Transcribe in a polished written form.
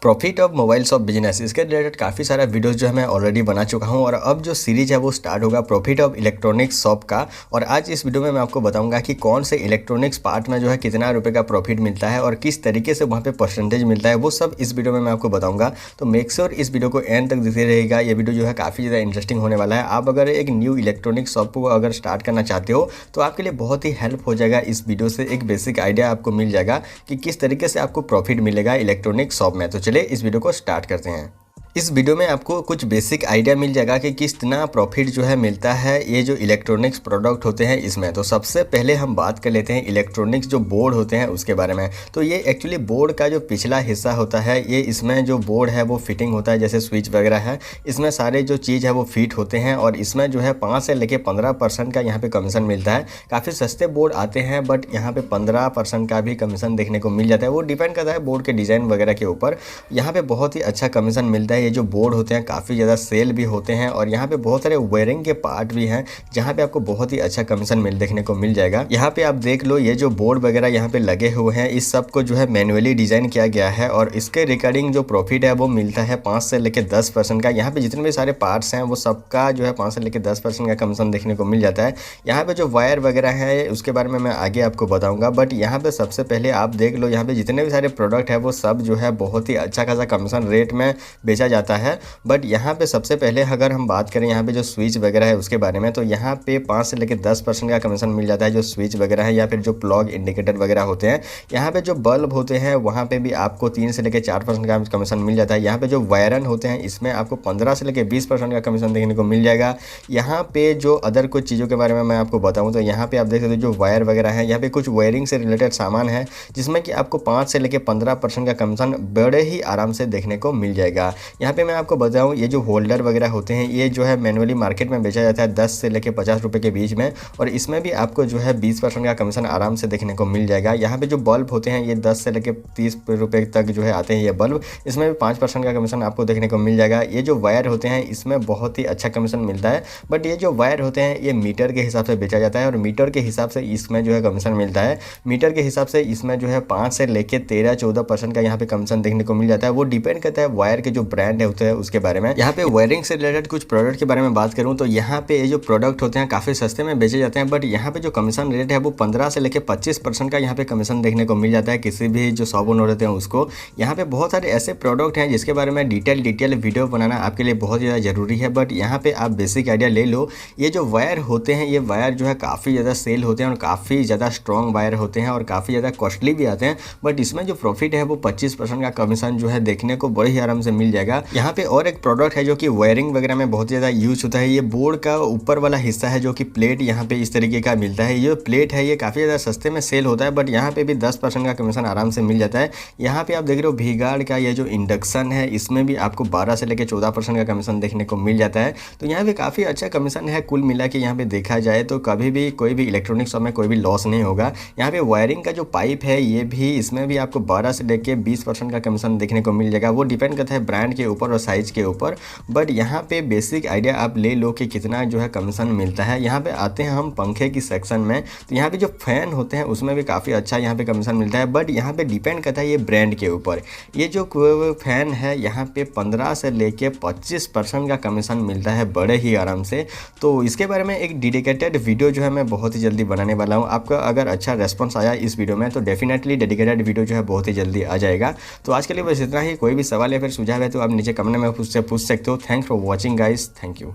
Profit of mobile shop business, इसके related काफ़ी सारा वीडियोस जो है मैं ऑलरेडी बना चुका हूं और अब जो सीरीज है वो स्टार्ट होगा प्रॉफिट ऑफ इलेक्ट्रॉनिक्स शॉप का। और आज इस वीडियो में मैं आपको बताऊंगा कि कौन से इलेक्ट्रॉनिक्स पार्ट में जो है कितना रुपए का प्रॉफिट मिलता है और किस तरीके से वहाँ पे परसेंटेज मिलता है, वो सब इस वीडियो में मैं आपको बताऊंगा। तो मेक श्योर इस वीडियो को एंड तक देखते रहेगा। ये वीडियो जो है काफ़ी ज़्यादा इंटरेस्टिंग होने वाला है। आप अगर एक न्यू इलेक्ट्रॉनिक शॉप को अगर स्टार्ट करना चाहते हो तो आपके लिए बहुत ही हेल्प हो जाएगा। इस वीडियो से एक बेसिक आइडिया आपको मिल जाएगा कि किस तरीके से आपको प्रॉफिट मिलेगा इलेक्ट्रॉनिक शॉप में। तो चलिए इस वीडियो को स्टार्ट करते हैं। इस वीडियो में आपको कुछ बेसिक आइडिया मिल जाएगा कि कितना प्रॉफिट जो है मिलता है ये जो इलेक्ट्रॉनिक्स प्रोडक्ट होते हैं इसमें। तो सबसे पहले हम बात कर लेते हैं इलेक्ट्रॉनिक्स जो बोर्ड होते हैं उसके बारे में। तो ये एक्चुअली बोर्ड का जो पिछला हिस्सा होता है, ये इसमें जो बोर्ड है वो फिटिंग होता है, जैसे स्विच वगैरह है, इसमें सारे जो चीज़ है वो फिट होते हैं और इसमें जो है 5 से लेकर 15% का यहाँ पे कमीशन मिलता है। काफ़ी सस्ते बोर्ड आते हैं बट यहाँ पे 15% का भी कमीशन देखने को मिल जाता है। वो डिपेंड करता है बोर्ड के डिज़ाइन वगैरह के ऊपर। यहाँ पे बहुत ही अच्छा कमीशन मिलता है। ये जो बोर्ड होते हैं काफ़ी ज़्यादा सेल भी होते हैं और यहाँ पे बहुत सारे वायरिंग के पार्ट भी हैं जहाँ पे आपको बहुत ही अच्छा कमीशन देखने को मिल जाएगा। यहाँ पे आप देख लो, ये जो बोर्ड वगैरह यहाँ पे लगे हुए हैं इस सब को जो है मैनुअली डिज़ाइन किया गया है और इसके रिगार्डिंग जो प्रॉफिट है वो मिलता है 5 से लेकर 10% का। यहाँ पे जितने भी सारे पार्ट्स हैं वो सबका जो है 5 से लेकर 10% का कमीशन देखने को मिल जाता है। यहाँ पे जो वायर वगैरह है उसके बारे में मैं आगे आपको बताऊँगा, बट यहाँ पे सबसे पहले आप देख लो, यहाँ पे जितने भी सारे प्रोडक्ट है वो सब जो है बहुत ही अच्छा खासा कमीशन रेट में बेचा जाता है। बट यहाँ पे सबसे पहले अगर हम बात करें यहाँ पे जो स्विच वगैरह है उसके बारे में, तो यहाँ पे 5 से लेकर 10% का कमीशन मिल जाता है जो स्विच वगैरह है या फिर जो प्लग इंडिकेटर वगैरह होते हैं। यहाँ पे जो बल्ब होते हैं वहाँ पे भी आपको 3 से लेकर 4% का कमीशन मिल जाता है। यहाँ पे जो वायरन होते हैं इसमें आपको 15 से लेकर 20% का कमीशन देखने को मिल जाएगा। यहाँ पे जो अदर कुछ चीज़ों के बारे में मैं आपको बताऊँ तो यहाँ पे आप देख सकते हो जो वायर वगैरह है, यहाँ पे कुछ वायरिंग से रिलेटेड सामान है जिसमें कि आपको 5 से लेकर 15% का कमीशन बड़े ही आराम से देखने को मिल जाएगा। यहाँ पे मैं आपको बताऊँ, ये जो होल्डर वगैरह होते हैं ये जो है मैनुअली मार्केट में बेचा जाता है 10 से लेकर 50 रुपये के बीच में और इसमें भी आपको जो है 20% का कमीशन आराम से देखने को मिल जाएगा। यहाँ पे जो बल्ब होते हैं ये 10 से लेकर 30 रुपये तक जो है आते हैं ये बल्ब, इसमें भी 5% का कमीशन आपको देखने को मिल जाएगा। ये जो वायर होते हैं इसमें बहुत ही अच्छा कमीशन मिलता है, बट ये जो वायर होते हैं ये मीटर के हिसाब से बेचा जाता है और मीटर के हिसाब से इसमें जो है कमीशन मिलता है। मीटर के हिसाब से इसमें जो है 5 से लेकर 13-14% का यहाँ पे कमीशन देखने को मिल जाता है। वो डिपेंड करता है वायर के जो ब्रांड होते हैं उसके बारे में। यहाँ पे वायरिंग से रिलेटेड कुछ प्रोडक्ट के बारे में बात करूँ तो यहाँ पे ये जो प्रोडक्ट होते हैं काफ़ी सस्ते में बेचे जाते हैं, बट यहाँ पे जो कमीशन रेट है वो 15 से लेकर 25% का यहाँ पे कमीशन देखने को मिल जाता है किसी भी जो शॉप ओनर होते हैं उसको। यहाँ पे बहुत सारे ऐसे प्रोडक्ट हैं जिसके बारे में डिटेल वीडियो बनाना आपके लिए बहुत ज़्यादा ज़रूरी है, बट यहाँ पे आप बेसिक आइडिया ले लो। ये जो वायर होते हैं ये वायर जो है काफ़ी ज़्यादा सेल होते हैं और काफ़ी ज़्यादा स्ट्रॉन्ग वायर होते हैं और काफ़ी ज़्यादा कॉस्टली भी आते हैं, बट इसमें जो प्रॉफिट है वो 25% का कमीशन जो है देखने को बड़े ही आराम से मिल जाएगा। यहाँ पे और एक प्रोडक्ट है जो कि वायरिंग वगैरह में बहुत ज़्यादा यूज होता है। ये बोर्ड का ऊपर वाला हिस्सा है जो कि प्लेट यहाँ पे इस तरीके का मिलता है। ये प्लेट है ये काफ़ी ज़्यादा सस्ते में सेल होता है, बट यहाँ पे भी 10% का कमीशन आराम से मिल जाता है। यहाँ पे आप देख रहे हो वी-गार्ड का ये जो इंडक्शन है इसमें भी आपको 12 से लेकर 14% का कमीशन देखने को मिल जाता है। तो यहाँ पे काफ़ी अच्छा कमीशन है। कुल मिला के यहाँ पे देखा जाए तो कभी भी कोई भी इलेक्ट्रॉनिक शॉप में कोई भी लॉस नहीं होगा। यहाँ पे वायरिंग का जो पाइप है ये भी, इसमें भी आपको 12 से लेकर 20% का कमीशन देखने को मिल जाएगा। वो डिपेंड करता है ब्रांड के ऊपर और साइज के ऊपर, बट यहाँ पे बेसिक आइडिया आप ले लो कि कितना जो है कमीशन मिलता है। यहाँ पे आते हैं हम पंखे की सेक्शन में, तो यहाँ पे जो फैन होते हैं उसमें भी काफ़ी अच्छा यहाँ पे कमीशन मिलता है, बट यहाँ पे डिपेंड करता है ये ब्रांड के ऊपर। ये जो फैन है यहाँ पे 15 से लेके 25% का कमीशन मिलता है बड़े ही आराम से। तो इसके बारे में एक डेडिकेटेड वीडियो जो है मैं बहुत ही जल्दी बनाने वाला हूँ। आपका अगर अच्छा रेस्पॉन्स आया इस वीडियो में तो डेफिनेटली डेडिकेटेड वीडियो जो है बहुत ही जल्दी आ जाएगा। तो आज के लिए बस इतना ही। कोई भी सवाल या फिर सुझाव है तो आप नीचे कमेंट में मुझसे पूछ सकते हो। Thanks for watching guys, thank you.